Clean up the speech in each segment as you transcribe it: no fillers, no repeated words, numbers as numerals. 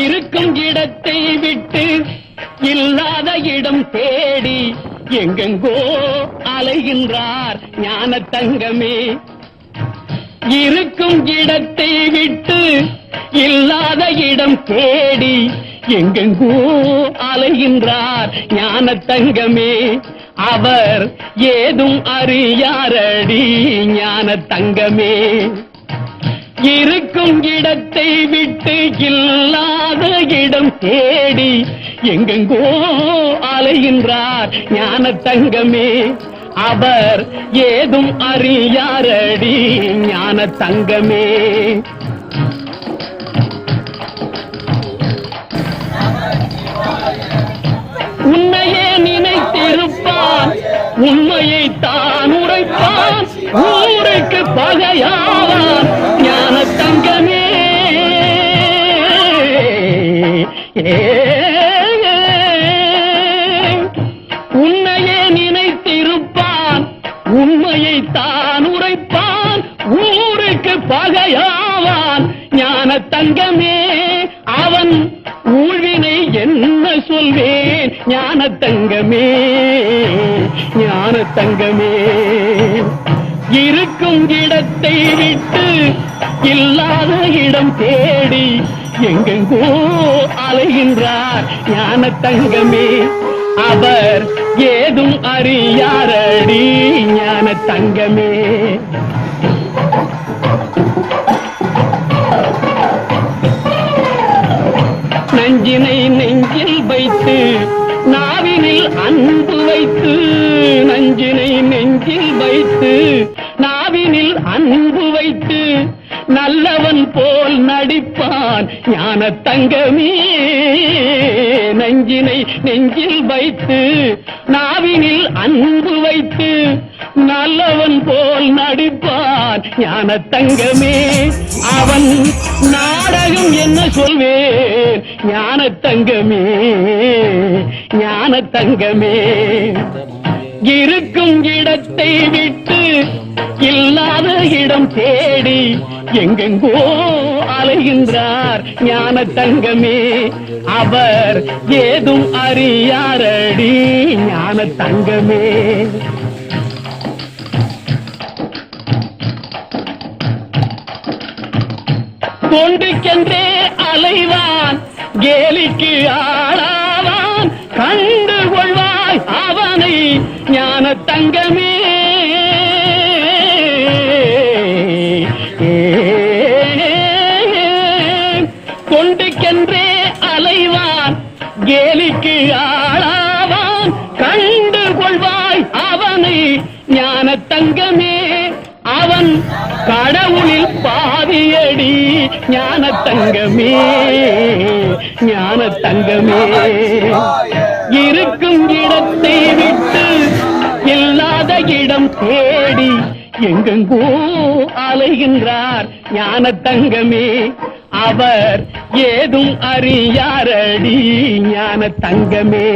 இருக்கும் இடத்தை விட்டு இல்லாத இடம் தேடி எங்கெங்கோ அலைகின்றார் ஞான தங்கமே. இருக்கும் இடத்தை விட்டு இல்லாத இடம் தேடி எங்கெங்கோ அலைகின்றார் ஞான தங்கமே. அவர் ஏதும் அறியாரடி ஞான தங்கமே. இருக்கும் இடத்தை விட்டு இல்லாத இடம் தேடி எங்கெங்கோ அலைகின்றார் ஞான தங்கமே. அவர் ஏதும் அறியாரடி ஞான தங்கமே. உன்னையே நினைத்திருப்பான், உண்மையை தான் உரைப்பான், ஊருக்கு பகையாவான் ஞான தங்கமே. உன்னையே நினைத்திருப்பான், உண்மையை தான் உரைப்பான், ஊருக்கு பகையாவான் ஞான தங்கமே. அவன் ஊழ்வினை என்ன சொல்வேன் ஞான தங்கமே, ஞான தங்கமே. இருக்கும் இடத்தை விட்டு இல்லாத இடம் தேடி எங்கெங்கோ அலைகின்றார் ஞான தங்கமே. அவர் ஏதும் அறியாரடி ஞான தங்கமே. நஞ்சினை நெஞ்சில் வைத்து நாவினில் அன்பு வைத்து, நஞ்சினை நெஞ்சில் வைத்து நாவினில் அன்பு வைத்து நல்லவன் போல் நடிப்பான் ஞான தங்கமே. நஞ்சினை நெஞ்சில் வைத்து நாவினில் அன்பு வைத்து நல்லவன் போல் நடிப்பான் ஞான தங்கமே. அவன் நாடகம் என்ன சொல்வேன் ஞான தங்கமே, ஞான தங்கமே. இருக்கும் இடத்தை விட்டு இல்லாத இடம் தேடி எங்கெங்கோ அலைகின்றார் ஞான தங்கமே. அவர் ஏதும் அறியாரடி ஞான தங்கமே. கொண்டுக்கென்றே அலைவான், கேலிக்கு ஆளாவான், கண்டு கொள்வாய் அவனை ஞான தங்கமே. கொண்டுக்கென்றே அலைவான், கேலிக்கு ஆளாவான், கண்டு கொள்வாய் அவனை ஞான தங்கமே. அவன் கடவுளில் பாதியடி ஞான தங்கமே, ஞான தங்கமே. இருக்கும் இடத்தை விட்டு இல்லாத இடம் தேடி எங்கெங்கோ அலைகின்றார் ஞான தங்கமே. அவர் ஏதும் அறியாரடி ஞான தங்கமே.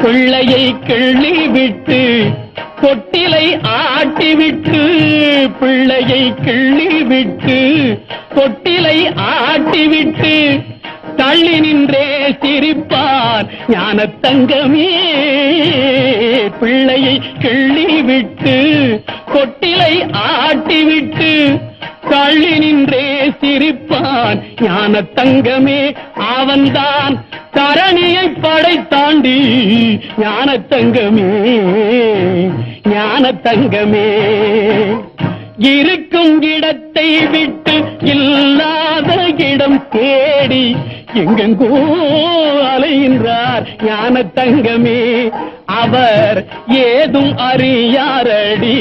பிள்ளையை கிள்ளி விட்டு தொட்டிலை ஆட்டிவிட்டு, பிள்ளையை கிள்ளி விட்டு தொட்டிலை ஆட்டிவிட்டு தள்ளி நின்றே சிரிப்பார் ஞான தங்கமே. பிள்ளையை கிள்ளி விட்டு தொட்டிலை ஆட்டிவிட்டு தள்ளி நின்றே சிரிப்பான் ஞான தங்கமே. அவன்தான் தரணியை படைத்தாண்டி ஞான தங்கமே, ஞான தங்கமே. இருக்கும் இடத்தை விட்டு இல்லாத இடம் தேடி எங்கெங்கோ அலைகின்றார் ஞான தங்கமே. அவர் ஏதும் அறியாரடி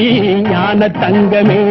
ஞான தங்கமே.